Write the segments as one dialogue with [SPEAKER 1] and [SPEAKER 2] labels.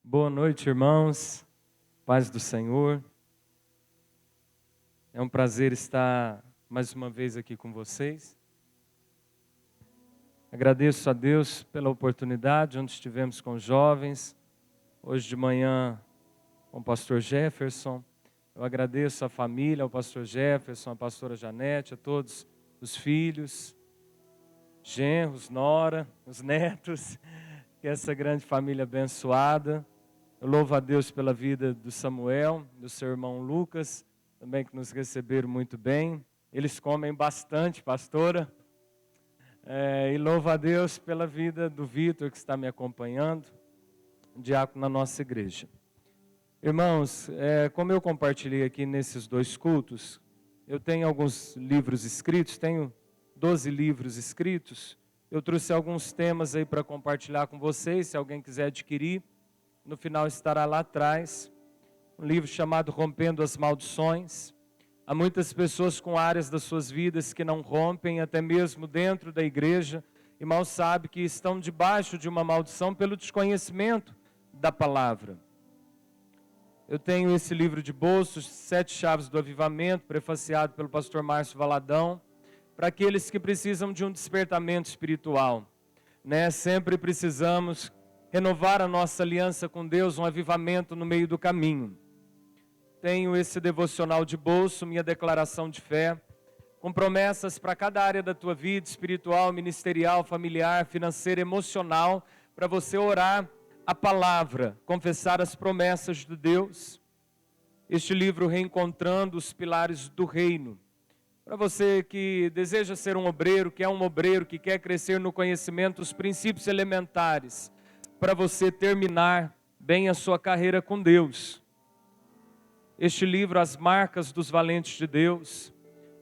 [SPEAKER 1] Boa noite, irmãos. Paz do Senhor. É um prazer estar mais uma vez aqui com vocês. Agradeço a Deus pela oportunidade, onde estivemos com os jovens. Hoje de manhã com o pastor Jefferson. Eu agradeço a família, ao pastor Jefferson, à pastora Janete, a todos os filhos, genros, nora, os netos, que é essa grande família abençoada. Eu louvo a Deus pela vida do Samuel, do seu irmão Lucas, também que nos receberam muito bem. Eles comem bastante, pastora. E louvo a Deus pela vida do Vitor, que está me acompanhando, um diácono na nossa igreja. Irmãos, como eu compartilhei aqui nesses dois cultos, eu tenho alguns livros escritos, tenho 12 livros escritos. Eu trouxe alguns temas aí para compartilhar com vocês, se alguém quiser adquirir. No final estará lá atrás, um livro chamado Rompendo as Maldições. Há muitas pessoas com áreas das suas vidas que não rompem, até mesmo dentro da igreja, e mal sabem que estão debaixo de uma maldição pelo desconhecimento da palavra. Eu tenho esse livro de bolsos, 7 Chaves do Avivamento, prefaciado pelo pastor Márcio Valadão, para aqueles que precisam de um despertamento espiritual. Sempre precisamos renovar a nossa aliança com Deus, um avivamento no meio do caminho. Tenho esse devocional de bolso, minha declaração de fé, com promessas para cada área da tua vida, espiritual, ministerial, familiar, financeira, emocional, para você orar a palavra, confessar as promessas de Deus. Este livro, Reencontrando os Pilares do Reino. Para você que deseja ser um obreiro, que é um obreiro, que quer crescer no conhecimento dos princípios elementares, para você terminar bem a sua carreira com Deus. Este livro, As Marcas dos Valentes de Deus.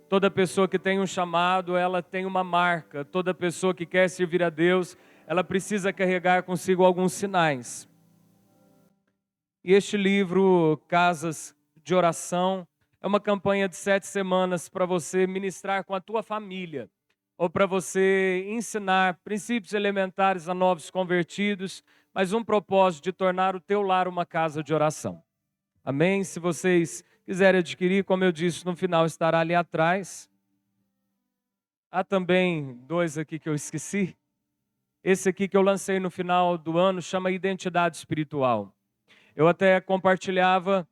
[SPEAKER 1] Toda pessoa que tem um chamado, ela tem uma marca. Toda pessoa que quer servir a Deus, ela precisa carregar consigo alguns sinais. E este livro, Casas de Oração, é uma campanha de 7 semanas para você ministrar com a tua família, ou para você ensinar princípios elementares a novos convertidos, mas um propósito de tornar o teu lar uma casa de oração. Amém? Se vocês quiserem adquirir, como eu disse, no final estará ali atrás. Há também 2 aqui que eu esqueci. Esse aqui que eu lancei no final do ano chama Identidade Espiritual. Eu até compartilhava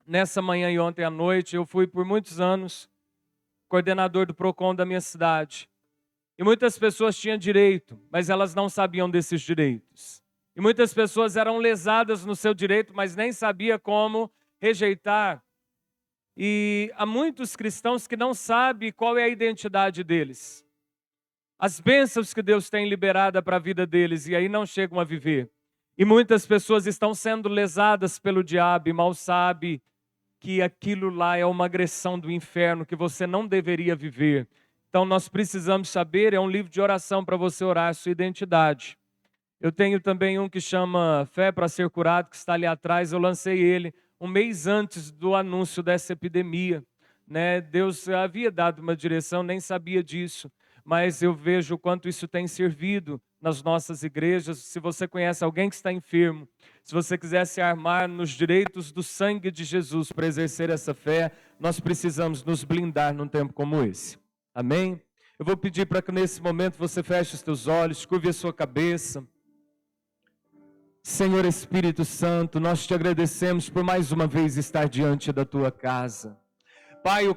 [SPEAKER 1] nessa manhã e ontem à noite. Eu fui por muitos anos coordenador do PROCON da minha cidade. E muitas pessoas tinham direito, mas elas não sabiam desses direitos. E muitas pessoas eram lesadas no seu direito, mas nem sabiam como rejeitar. E há muitos cristãos que não sabem qual é a identidade deles. As bênçãos que Deus tem liberada para a vida deles, e aí não chegam a viver. E muitas pessoas estão sendo lesadas pelo diabo e mal sabem que aquilo lá é uma agressão do inferno que você não deveria viver. Então nós precisamos saber, é um livro de oração para você orar a sua identidade. Eu tenho também um que chama Fé para Ser Curado, que está ali atrás. Eu lancei ele um mês antes do anúncio dessa epidemia. Deus havia dado uma direção, nem sabia disso. Mas eu vejo o quanto isso tem servido nas nossas igrejas. Se você conhece alguém que está enfermo, se você quiser se armar nos direitos do sangue de Jesus para exercer essa fé, nós precisamos nos blindar num tempo como esse. Amém? Eu vou pedir para que nesse momento você feche os teus olhos, curve a sua cabeça. Senhor Espírito Santo, nós te agradecemos por mais uma vez estar diante da tua casa. Pai, o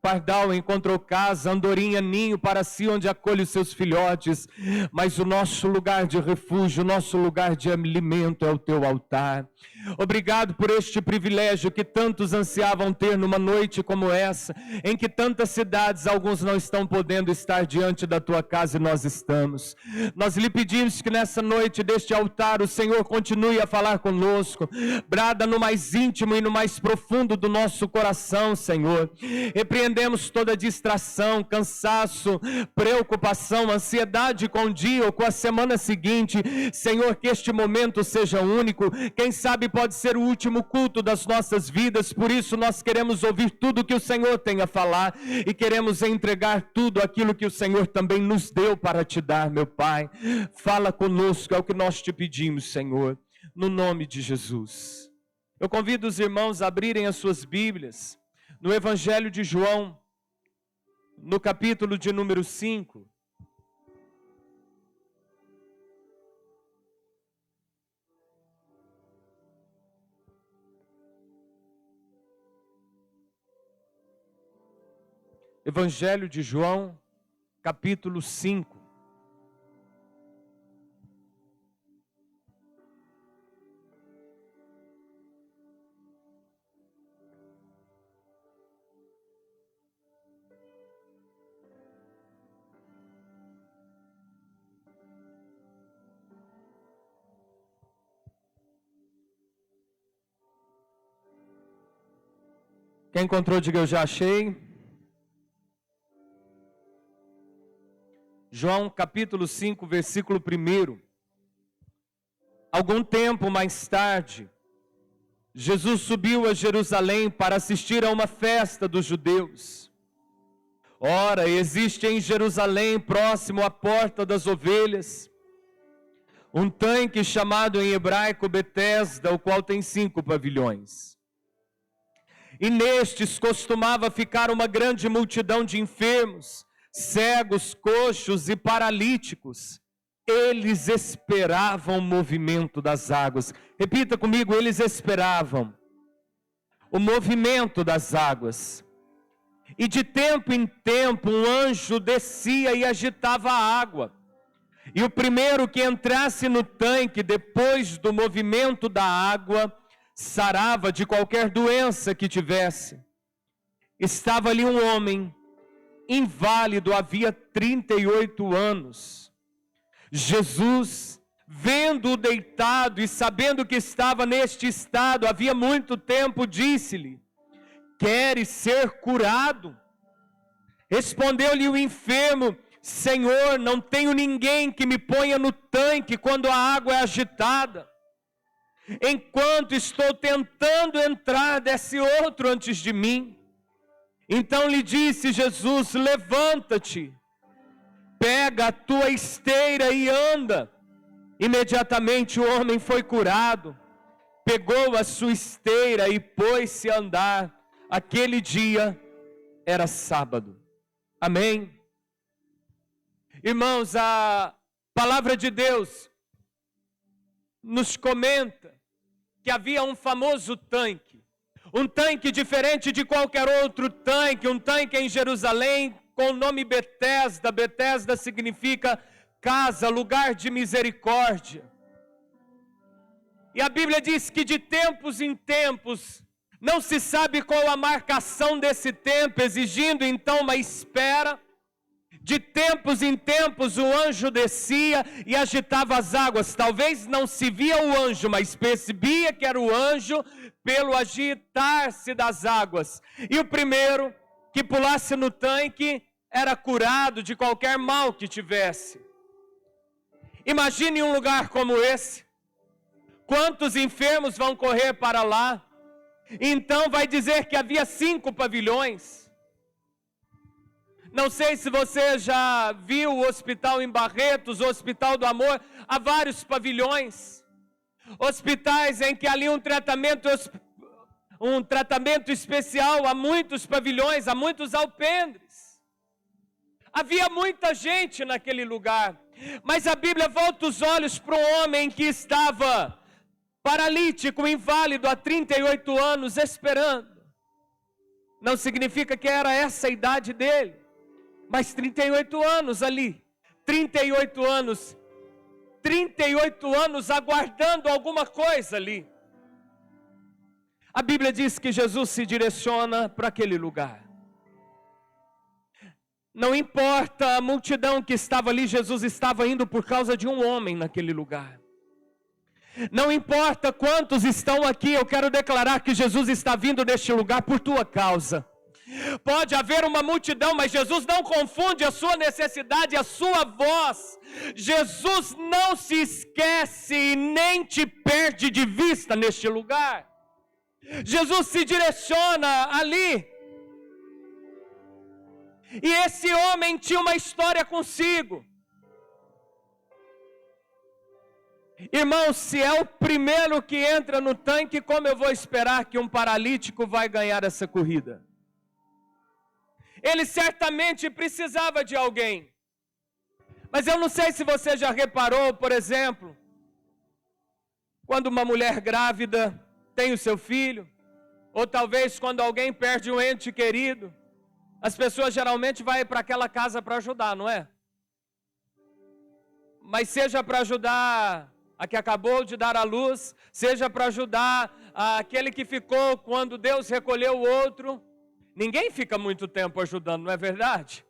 [SPEAKER 1] pardal encontrou casa, andorinha, ninho para si, onde acolhe os seus filhotes. Mas o nosso lugar de refúgio, o nosso lugar de alimento é o teu altar. Obrigado por este privilégio que tantos ansiavam ter numa noite como essa, em que tantas cidades, alguns não estão podendo estar diante da tua casa e nós estamos. Nós lhe pedimos que nessa noite deste altar o Senhor continue a falar conosco. Brada no mais íntimo e no mais profundo do nosso coração, Senhor. Repreendemos toda distração, cansaço, preocupação, ansiedade com o dia ou com a semana seguinte. Senhor, que este momento seja único. Quem sabe pode ser o último culto das nossas vidas. Por isso nós queremos ouvir tudo que o Senhor tem a falar e queremos entregar tudo aquilo que o Senhor também nos deu para te dar, meu Pai. Fala conosco, é o que nós te pedimos, Senhor. no nome de Jesus. Eu convido os irmãos a abrirem as suas Bíblias no Evangelho de João, no capítulo de número 5. Evangelho de João, capítulo 5. Quem encontrou, diga eu já achei. João capítulo 5, versículo 1. Algum tempo mais tarde, Jesus subiu a Jerusalém para assistir a uma festa dos judeus. Ora, existe em Jerusalém, próximo à porta das ovelhas, um tanque chamado em hebraico Betesda, o qual tem 5 pavilhões. E nestes costumava ficar uma grande multidão de enfermos, cegos, coxos e paralíticos. Eles esperavam o movimento das águas. Repita comigo, eles esperavam o movimento das águas. E de tempo em tempo um anjo descia e agitava a água. E o primeiro que entrasse no tanque depois do movimento da água, sarava de qualquer doença que tivesse. Estava ali um homem inválido, havia 38 anos. Jesus, vendo-o deitado e sabendo que estava neste estado havia muito tempo, disse-lhe: queres ser curado? Respondeu-lhe o enfermo: Senhor, não tenho ninguém que me ponha no tanque quando a água é agitada. Enquanto estou tentando entrar, desce outro antes de mim. Então lhe disse Jesus: levanta-te, pega a tua esteira e anda. Imediatamente o homem foi curado, pegou a sua esteira e pôs-se a andar. Aquele dia era sábado. Amém? Irmãos, a palavra de Deus nos comenta que havia um famoso tanque. Um tanque diferente de qualquer outro tanque, um tanque em Jerusalém com o nome Betesda. Betesda significa casa, lugar de misericórdia. E a Bíblia diz que de tempos em tempos, não se sabe qual a marcação desse tempo, exigindo então uma espera. De tempos em tempos o anjo descia e agitava as águas. Talvez não se via o anjo, mas percebia que era o anjo pelo agitar-se das águas. E o primeiro que pulasse no tanque era curado de qualquer mal que tivesse. Imagine um lugar como esse. Quantos enfermos vão correr para lá? Então vai dizer que havia 5 pavilhões. Não sei se você já viu o hospital em Barretos, o Hospital do Amor, há vários pavilhões. Hospitais em que ali um tratamento especial, há muitos pavilhões, há muitos alpendres. Havia muita gente naquele lugar, mas a Bíblia volta os olhos para um homem que estava paralítico, inválido há 38 anos, esperando. Não significa que era essa a idade dele. Mas 38 anos ali, 38 anos aguardando alguma coisa ali. A Bíblia diz que Jesus se direciona para aquele lugar. Não importa a multidão que estava ali, Jesus estava indo por causa de um homem naquele lugar. Não importa quantos estão aqui, eu quero declarar que Jesus está vindo neste lugar por tua causa. Pode haver uma multidão, mas Jesus não confunde a sua necessidade, a sua voz. Jesus não se esquece e nem te perde de vista neste lugar. Jesus se direciona ali. E esse homem tinha uma história consigo. Irmão, se é o primeiro que entra no tanque, como eu vou esperar que um paralítico vai ganhar essa corrida? Ele certamente precisava de alguém. Mas eu não sei se você já reparou, por exemplo, quando uma mulher grávida tem o seu filho, ou talvez quando alguém perde um ente querido, as pessoas geralmente vão para aquela casa para ajudar, não é? Mas seja para ajudar a que acabou de dar à luz, seja para ajudar aquele que ficou quando Deus recolheu o outro, ninguém fica muito tempo ajudando, não é verdade?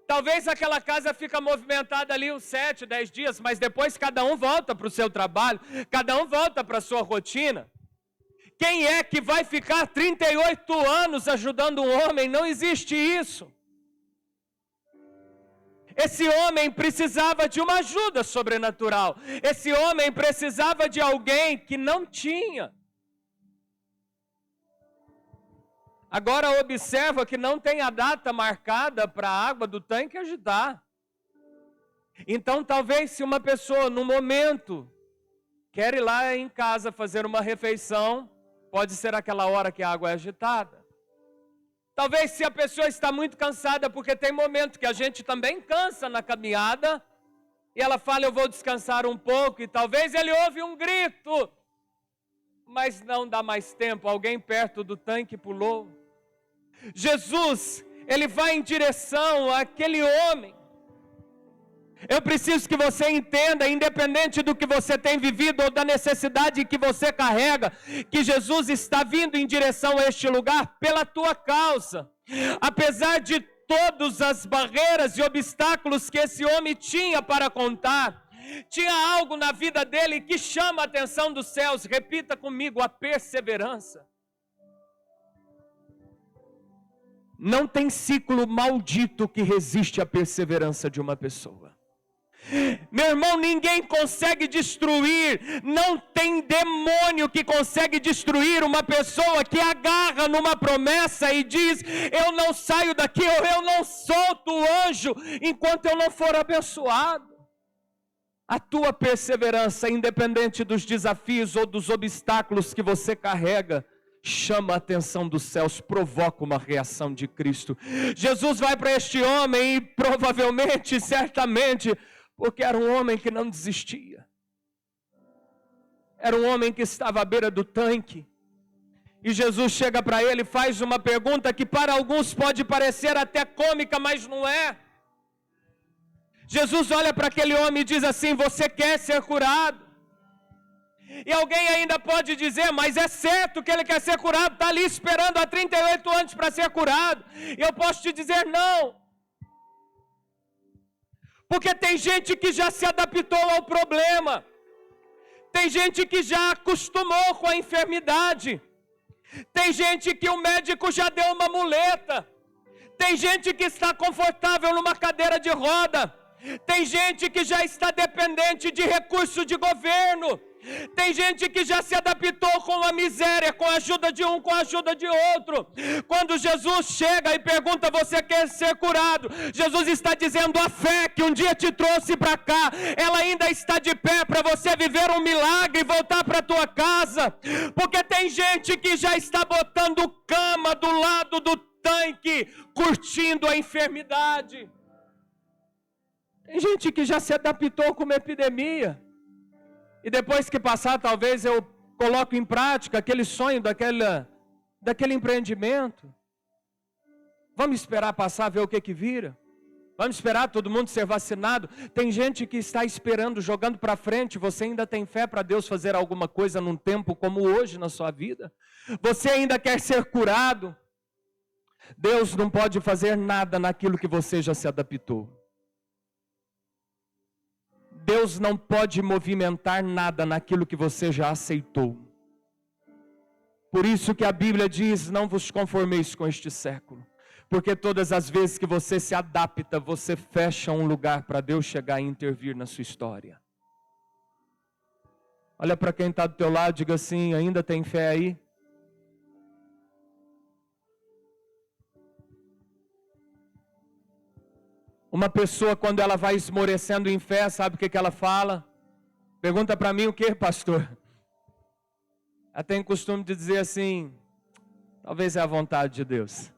[SPEAKER 1] Talvez aquela casa fica movimentada ali uns 7, 10 dias, mas depois cada um volta para o seu trabalho, cada um volta para a sua rotina. Quem é que vai ficar 38 anos ajudando um homem? Não existe isso. Esse homem precisava de uma ajuda sobrenatural. Esse homem precisava de alguém que não tinha. Agora observa que não tem a data marcada para a água do tanque agitar. Então talvez se uma pessoa no momento quer ir lá em casa fazer uma refeição, pode ser aquela hora que a água é agitada. Talvez se a pessoa está muito cansada, porque tem momento que a gente também cansa na caminhada, e ela fala, eu vou descansar um pouco, e talvez ele ouve um grito, mas não dá mais tempo, alguém perto do tanque pulou. Jesus, ele vai em direção àquele homem. Eu preciso que você entenda, independente do que você tem vivido ou da necessidade que você carrega, que Jesus está vindo em direção a este lugar pela tua causa. Apesar de todas as barreiras e obstáculos que esse homem tinha para contar, tinha algo na vida dele que chama a atenção dos céus. Repita comigo, a perseverança. Não tem ciclo maldito que resiste à perseverança de uma pessoa. Meu irmão, ninguém consegue destruir, não tem demônio que consegue destruir uma pessoa que agarra numa promessa e diz, eu não saio daqui, ou eu não solto o anjo, enquanto eu não for abençoado. A tua perseverança, independente dos desafios ou dos obstáculos que você carrega, chama a atenção dos céus, provoca uma reação de Cristo. Jesus vai para este homem e provavelmente, certamente, porque era um homem que não desistia. Era um homem que estava à beira do tanque. E Jesus chega para ele e faz uma pergunta que para alguns pode parecer até cômica, mas não é. Jesus olha para aquele homem e diz assim, você quer ser curado? E alguém ainda pode dizer, mas é certo que ele quer ser curado, está ali esperando há 38 anos para ser curado. E eu posso te dizer não. Porque tem gente que já se adaptou ao problema. Tem gente que já acostumou com a enfermidade. Tem gente que o médico já deu uma muleta. Tem gente que está confortável numa cadeira de roda. Tem gente que já está dependente de recurso de governo. Tem gente que já se adaptou com a miséria, com a ajuda de um, com a ajuda de outro. Quando Jesus chega e pergunta, você quer ser curado? Jesus está dizendo, a fé que um dia te trouxe para cá, ela ainda está de pé para você viver um milagre e voltar para a tua casa. Porque tem gente que já está botando cama do lado do tanque, curtindo a enfermidade. Tem gente que já se adaptou com uma epidemia. E depois que passar, talvez eu coloque em prática aquele sonho daquele empreendimento. Vamos esperar passar, ver o que vira. Vamos esperar todo mundo ser vacinado. Tem gente que está esperando, jogando para frente. Você ainda tem fé para Deus fazer alguma coisa num tempo como hoje na sua vida? Você ainda quer ser curado? Deus não pode fazer nada naquilo que você já se adaptou. Deus não pode movimentar nada naquilo que você já aceitou. Por isso que a Bíblia diz, não vos conformeis com este século. Porque todas as vezes que você se adapta, você fecha um lugar para Deus chegar e intervir na sua história. Olha para quem está do teu lado, diga assim, ainda tem fé aí? Uma pessoa, quando ela vai esmorecendo em fé, sabe o que ela fala? Pergunta para mim o que, pastor? Eu tenho costume de dizer assim, talvez é a vontade de Deus.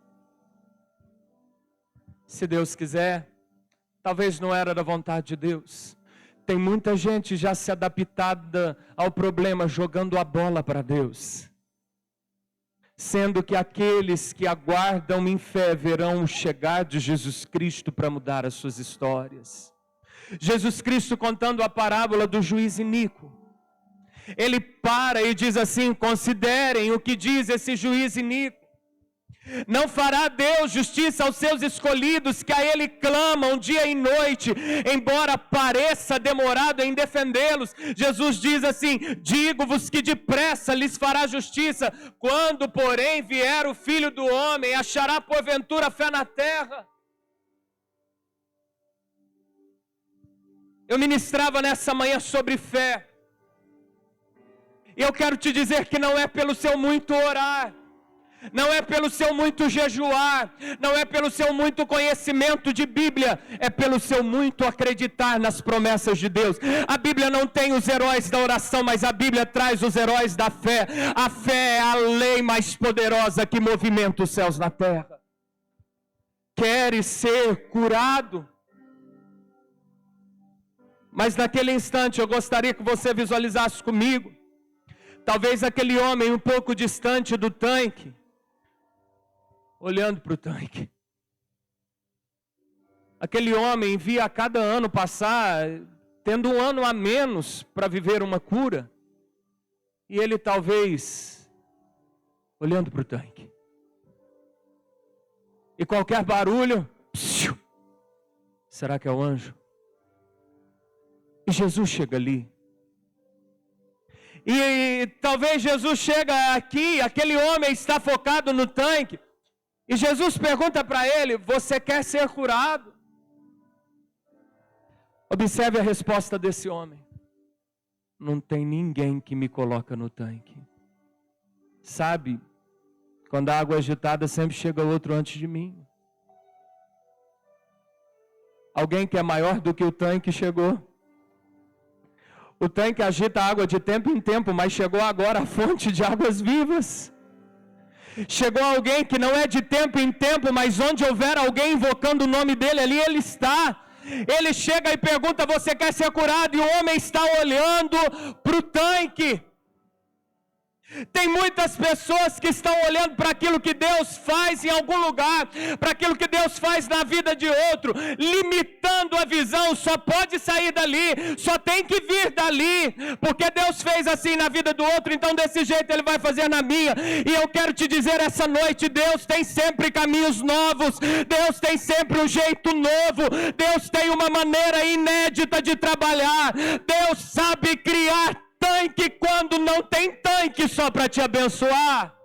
[SPEAKER 1] Se Deus quiser, talvez não era da vontade de Deus. Tem muita gente já se adaptada ao problema, jogando a bola para Deus. Sendo que aqueles que aguardam em fé verão o chegar de Jesus Cristo para mudar as suas histórias. Jesus Cristo contando a parábola do juiz iníquo. Ele para e diz assim, considerem o que diz esse juiz iníquo. Não fará Deus justiça aos seus escolhidos, que a Ele clamam dia e noite, embora pareça demorado em defendê-los. Jesus diz assim, digo-vos que depressa lhes fará justiça. Quando, porém, vier o Filho do Homem, achará porventura fé na terra? Eu ministrava nessa manhã sobre fé. E eu quero te dizer que não é pelo seu muito orar, não é pelo seu muito jejuar, não é pelo seu muito conhecimento de Bíblia, é pelo seu muito acreditar nas promessas de Deus. A Bíblia não tem os heróis da oração, mas a Bíblia traz os heróis da fé. A fé é a lei mais poderosa que movimenta os céus na terra. Queres ser curado? Mas naquele instante eu gostaria que você visualizasse comigo, talvez aquele homem um pouco distante do tanque, olhando para o tanque. Aquele homem via cada ano passar, tendo um ano a menos para viver uma cura. E ele talvez, olhando para o tanque. E qualquer barulho, psiu, será que é o anjo? E Jesus chega ali. E talvez Jesus chega aqui, aquele homem está focado no tanque. E Jesus pergunta para ele, você quer ser curado? Observe a resposta desse homem. Não tem ninguém que me coloca no tanque. Sabe, quando a água é agitada, sempre chega outro antes de mim. Alguém que é maior do que o tanque chegou. O tanque agita a água de tempo em tempo, mas chegou agora a fonte de águas vivas. Chegou alguém que não é de tempo em tempo, mas onde houver alguém invocando o nome dele, ali ele está. Ele chega e pergunta, você quer ser curado? E o homem está olhando para o tanque. Tem muitas pessoas que estão olhando para aquilo que Deus faz em algum lugar, para aquilo que Deus faz na vida de outro, limitando a visão. Só pode sair dali, só tem que vir dali, porque Deus fez assim na vida do outro, então desse jeito Ele vai fazer na minha. E eu quero te dizer essa noite, Deus tem sempre caminhos novos, Deus tem sempre um jeito novo, Deus tem uma maneira inédita de trabalhar, Deus sabe criar tanque quando não tem tanque só para te abençoar.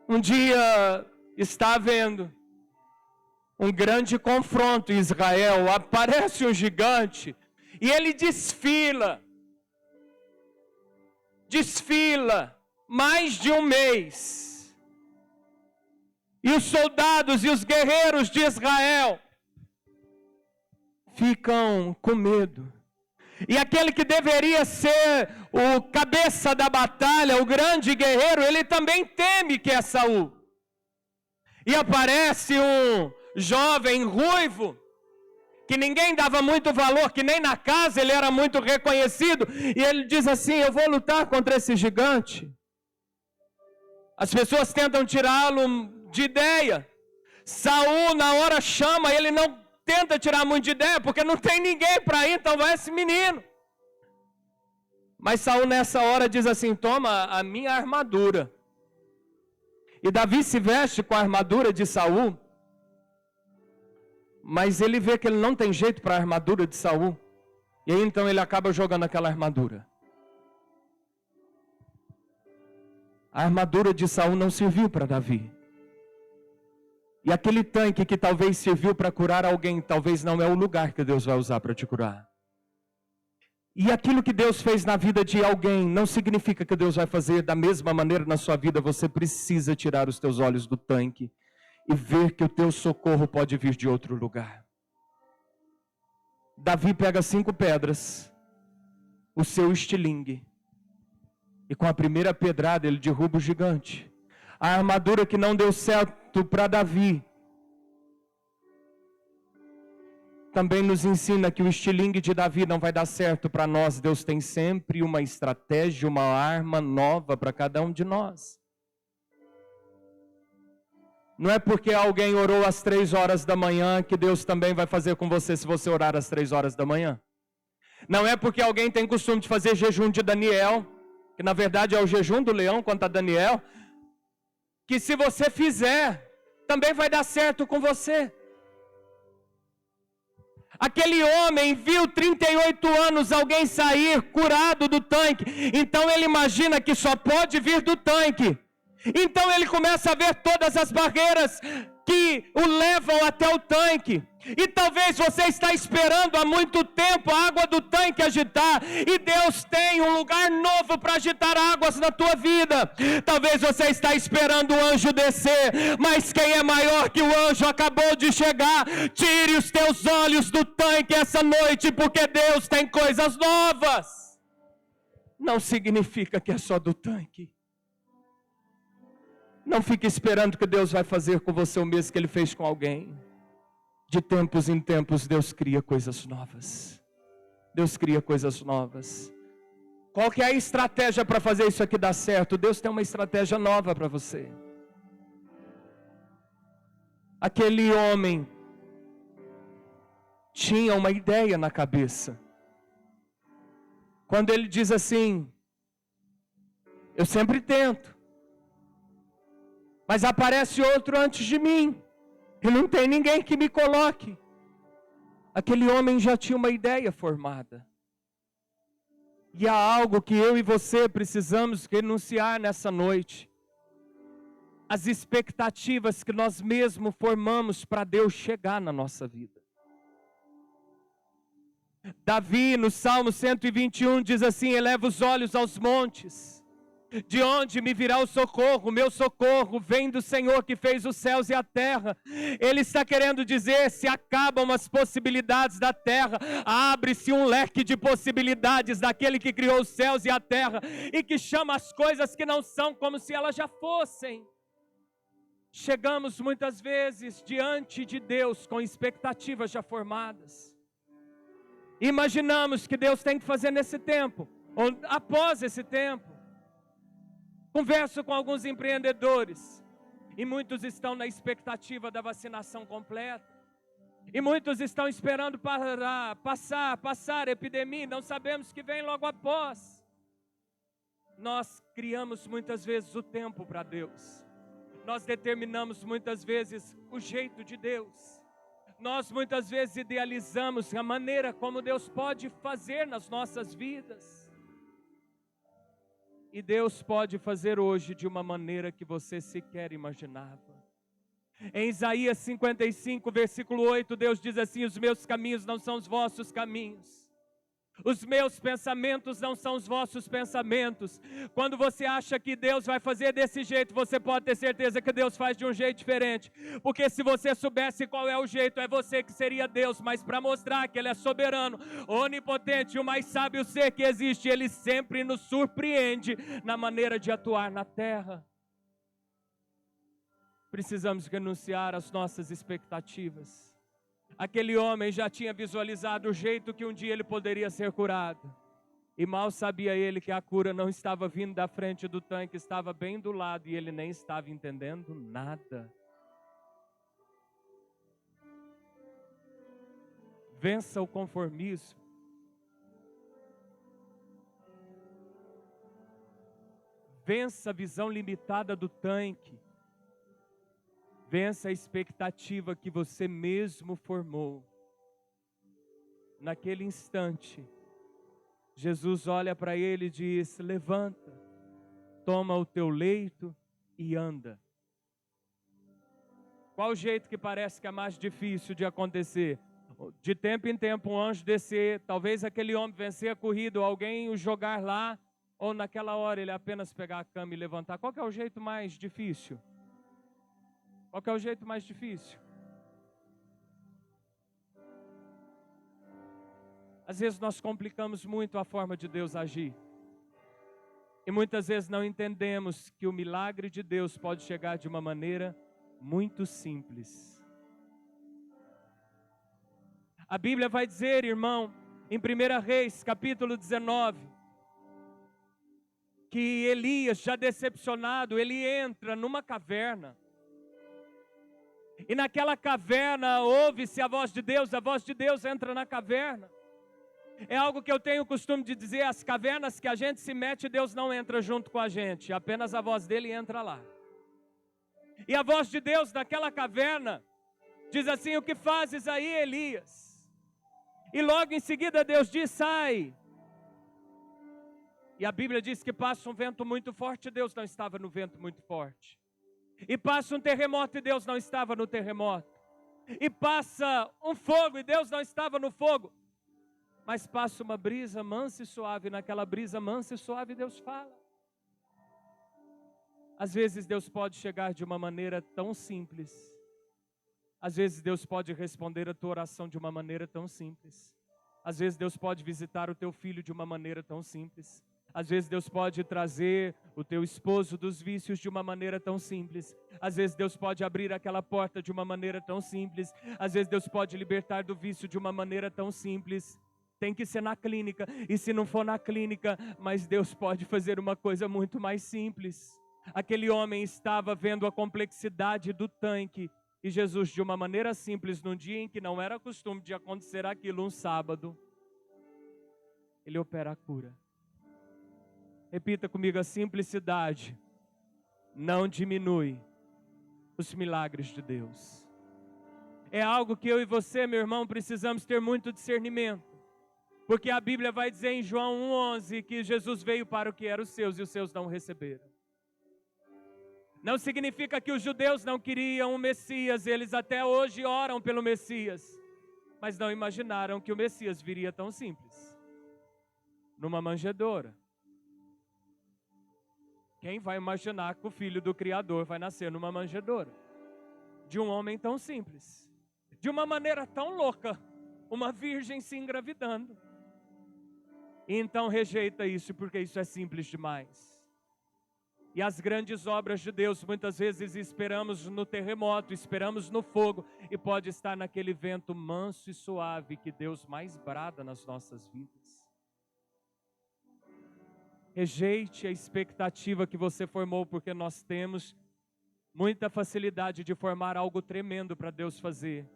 [SPEAKER 1] Um dia está havendo um grande confronto em Israel, aparece um gigante e ele desfila mais de um mês. E os soldados e os guerreiros de Israel ficam com medo. E aquele que deveria ser o cabeça da batalha, o grande guerreiro, ele também teme, que é Saul. E aparece um jovem ruivo, que ninguém dava muito valor, que nem na casa ele era muito reconhecido. E ele diz assim, eu vou lutar contra esse gigante. As pessoas tentam tirá-lo de ideia. Saul na hora chama, ele não tenta tirar muito de ideia, porque não tem ninguém para ir, então vai esse menino. Mas Saul nessa hora diz assim, toma a minha armadura. E Davi se veste com a armadura de Saul, mas ele vê que ele não tem jeito para a armadura de Saul, e aí então ele acaba jogando aquela armadura. A armadura de Saul não serviu para Davi. E aquele tanque que talvez serviu para curar alguém, talvez não é o lugar que Deus vai usar para te curar. E aquilo que Deus fez na vida de alguém, não significa que Deus vai fazer da mesma maneira na sua vida. Você precisa tirar os teus olhos do tanque e ver que o teu socorro pode vir de outro lugar. Davi pega 5 pedras, o seu estilingue, e com a primeira pedrada ele derruba o gigante. A armadura que não deu certo para Davi também nos ensina que o estilingue de Davi não vai dar certo para nós. Deus tem sempre uma estratégia, uma arma nova para cada um de nós. Não é porque alguém orou às 3 horas da manhã que Deus também vai fazer com você se você orar às 3 horas da manhã. Não é porque alguém tem costume de fazer jejum de Daniel, que na verdade é o jejum do leão contra Daniel, que se você fizer, também vai dar certo com você. Aquele homem viu 38 anos alguém sair curado do tanque, então ele imagina que só pode vir do tanque. Então ele começa a ver todas as barreiras que o levam até o tanque. E talvez você está esperando há muito tempo a água do tanque agitar, e Deus tem um lugar novo para agitar águas na tua vida. Talvez você está esperando o anjo descer, mas quem é maior que o anjo acabou de chegar. Tire os teus olhos do tanque essa noite, porque Deus tem coisas novas. Não significa que é só do tanque. Não fique esperando que Deus vai fazer com você o mesmo que Ele fez com alguém. De tempos em tempos, Deus cria coisas novas. Deus cria coisas novas. Qual que é a estratégia para fazer isso aqui dar certo? Deus tem uma estratégia nova para você. Aquele homem tinha uma ideia na cabeça. Quando ele diz assim: eu sempre tento, mas aparece outro antes de mim, e não tem ninguém que me coloque. Aquele homem já tinha uma ideia formada. E há algo que eu e você precisamos renunciar nessa noite. As expectativas que nós mesmos formamos para Deus chegar na nossa vida. Davi, no Salmo 121, diz assim: eleva os olhos aos montes. De onde me virá o socorro? Meu socorro vem do Senhor que fez os céus e a terra. Ele está querendo dizer: se acabam as possibilidades da terra, abre-se um leque de possibilidades daquele que criou os céus e a terra, e que chama as coisas que não são como se elas já fossem. Chegamos muitas vezes diante de Deus com expectativas já formadas. Imaginamos que Deus tem que fazer nesse tempo, ou após esse tempo. Converso com alguns empreendedores, e muitos estão na expectativa da vacinação completa, e muitos estão esperando para passar a epidemia, não sabemos que vem logo após. Nós criamos muitas vezes o tempo para Deus, nós determinamos muitas vezes o jeito de Deus, nós muitas vezes idealizamos a maneira como Deus pode fazer nas nossas vidas. E Deus pode fazer hoje de uma maneira que você sequer imaginava. Em Isaías 55, versículo 8, Deus diz assim: os meus caminhos não são os vossos caminhos. Os meus pensamentos não são os vossos pensamentos. Quando você acha que Deus vai fazer desse jeito, você pode ter certeza que Deus faz de um jeito diferente. Porque se você soubesse qual é o jeito, é você que seria Deus. Mas para mostrar que Ele é soberano, onipotente, o mais sábio ser que existe, Ele sempre nos surpreende na maneira de atuar na terra. Precisamos renunciar às nossas expectativas. Aquele homem já tinha visualizado o jeito que um dia ele poderia ser curado. E mal sabia ele que a cura não estava vindo da frente do tanque, estava bem do lado, e ele nem estava entendendo nada. Vença o conformismo. Vença a visão limitada do tanque. Vença a expectativa que você mesmo formou. Naquele instante, Jesus olha para ele e diz: levanta, toma o teu leito e anda. Qual o jeito que parece que é mais difícil de acontecer? De tempo em tempo um anjo descer, talvez aquele homem vencer a corrida, ou alguém o jogar lá, ou naquela hora ele apenas pegar a cama e levantar. Qual que é o jeito mais difícil? Qual que é o jeito mais difícil? Às vezes nós complicamos muito a forma de Deus agir. E muitas vezes não entendemos que o milagre de Deus pode chegar de uma maneira muito simples. A Bíblia vai dizer, irmão, em 1 Reis, capítulo 19, que Elias, já decepcionado, ele entra numa caverna. E naquela caverna ouve-se a voz de Deus entra na caverna. É algo que eu tenho o costume de dizer, as cavernas que a gente se mete, Deus não entra junto com a gente, apenas a voz dele entra lá. E a voz de Deus naquela caverna diz assim: o que fazes aí, Elias? E logo em seguida Deus diz: sai. E a Bíblia diz que passa um vento muito forte, Deus não estava no vento muito forte. E passa um terremoto e Deus não estava no terremoto. E passa um fogo e Deus não estava no fogo. Mas passa uma brisa mansa e suave, e naquela brisa mansa e suave Deus fala. Às vezes Deus pode chegar de uma maneira tão simples. Às vezes Deus pode responder a tua oração de uma maneira tão simples. Às vezes Deus pode visitar o teu filho de uma maneira tão simples. Às vezes Deus pode trazer o teu esposo dos vícios de uma maneira tão simples. Às vezes Deus pode abrir aquela porta de uma maneira tão simples. Às vezes Deus pode libertar do vício de uma maneira tão simples. Tem que ser na clínica, e se não for na clínica, mas Deus pode fazer uma coisa muito mais simples. Aquele homem estava vendo a complexidade do tanque, e Jesus, de uma maneira simples, num dia em que não era costume de acontecer aquilo, um sábado, ele opera a cura. Repita comigo: a simplicidade não diminui os milagres de Deus. É algo que eu e você, meu irmão, precisamos ter muito discernimento. Porque a Bíblia vai dizer em João 1,11 que Jesus veio para o que eram os seus e os seus não receberam. Não significa que os judeus não queriam o Messias, eles até hoje oram pelo Messias, mas não imaginaram que o Messias viria tão simples, numa manjedoura. Quem vai imaginar que o filho do Criador vai nascer numa manjedoura? De um homem tão simples, de uma maneira tão louca, uma virgem se engravidando. E então rejeita isso, porque isso é simples demais. E as grandes obras de Deus, muitas vezes esperamos no terremoto, esperamos no fogo, e pode estar naquele vento manso e suave que Deus mais brada nas nossas vidas. Rejeite a expectativa que você formou, porque nós temos muita facilidade de formar algo tremendo para Deus fazer.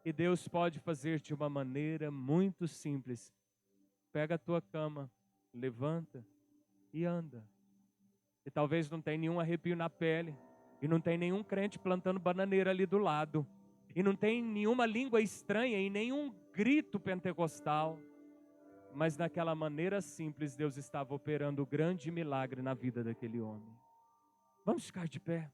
[SPEAKER 1] E Deus pode fazer de uma maneira muito simples. Pega a tua cama, levanta e anda. E talvez não tenha nenhum arrepio na pele, e não tem nenhum crente plantando bananeira ali do lado, e não tem nenhuma língua estranha e nenhum grito pentecostal, mas naquela maneira simples Deus estava operando o grande milagre na vida daquele homem. Vamos ficar de pé.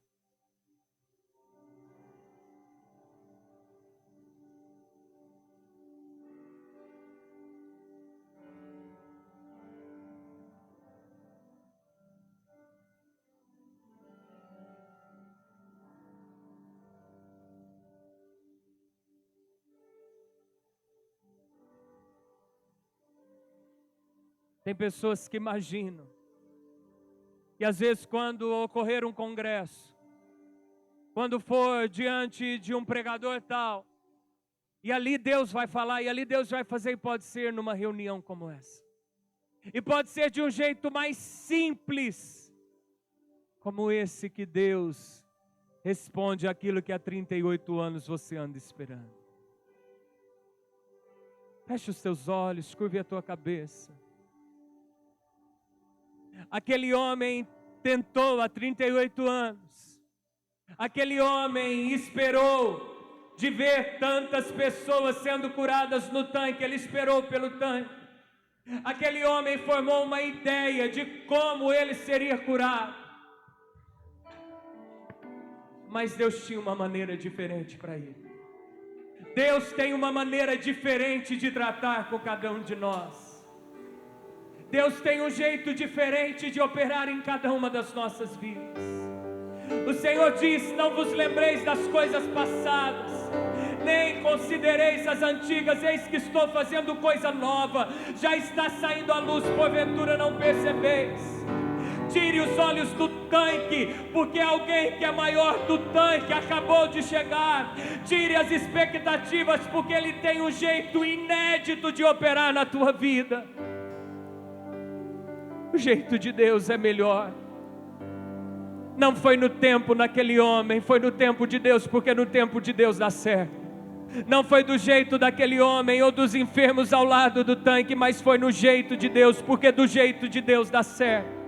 [SPEAKER 1] Tem pessoas que imaginam, e às vezes quando ocorrer um congresso, quando for diante de um pregador tal, e ali Deus vai falar, e ali Deus vai fazer, e pode ser numa reunião como essa. E pode ser de um jeito mais simples, como esse que Deus responde aquilo que há 38 anos você anda esperando. Feche os teus olhos, curve a tua cabeça. Aquele homem tentou há 38 anos. Aquele homem esperou de ver tantas pessoas sendo curadas no tanque. Ele esperou pelo tanque. Aquele homem formou uma ideia de como ele seria curado. Mas Deus tinha uma maneira diferente para ele. Deus tem uma maneira diferente de tratar com cada um de nós. Deus tem um jeito diferente de operar em cada uma das nossas vidas. O Senhor diz: não vos lembreis das coisas passadas, nem considereis as antigas, eis que estou fazendo coisa nova, já está saindo a luz, porventura não percebeis. Tire os olhos do tanque, porque alguém que é maior do tanque acabou de chegar. Tire as expectativas, porque Ele tem um jeito inédito de operar na tua vida. O jeito de Deus é melhor. Não foi no tempo naquele homem, foi no tempo de Deus, porque no tempo de Deus dá certo. Não foi do jeito daquele homem ou dos enfermos ao lado do tanque, mas foi no jeito de Deus, porque do jeito de Deus dá certo.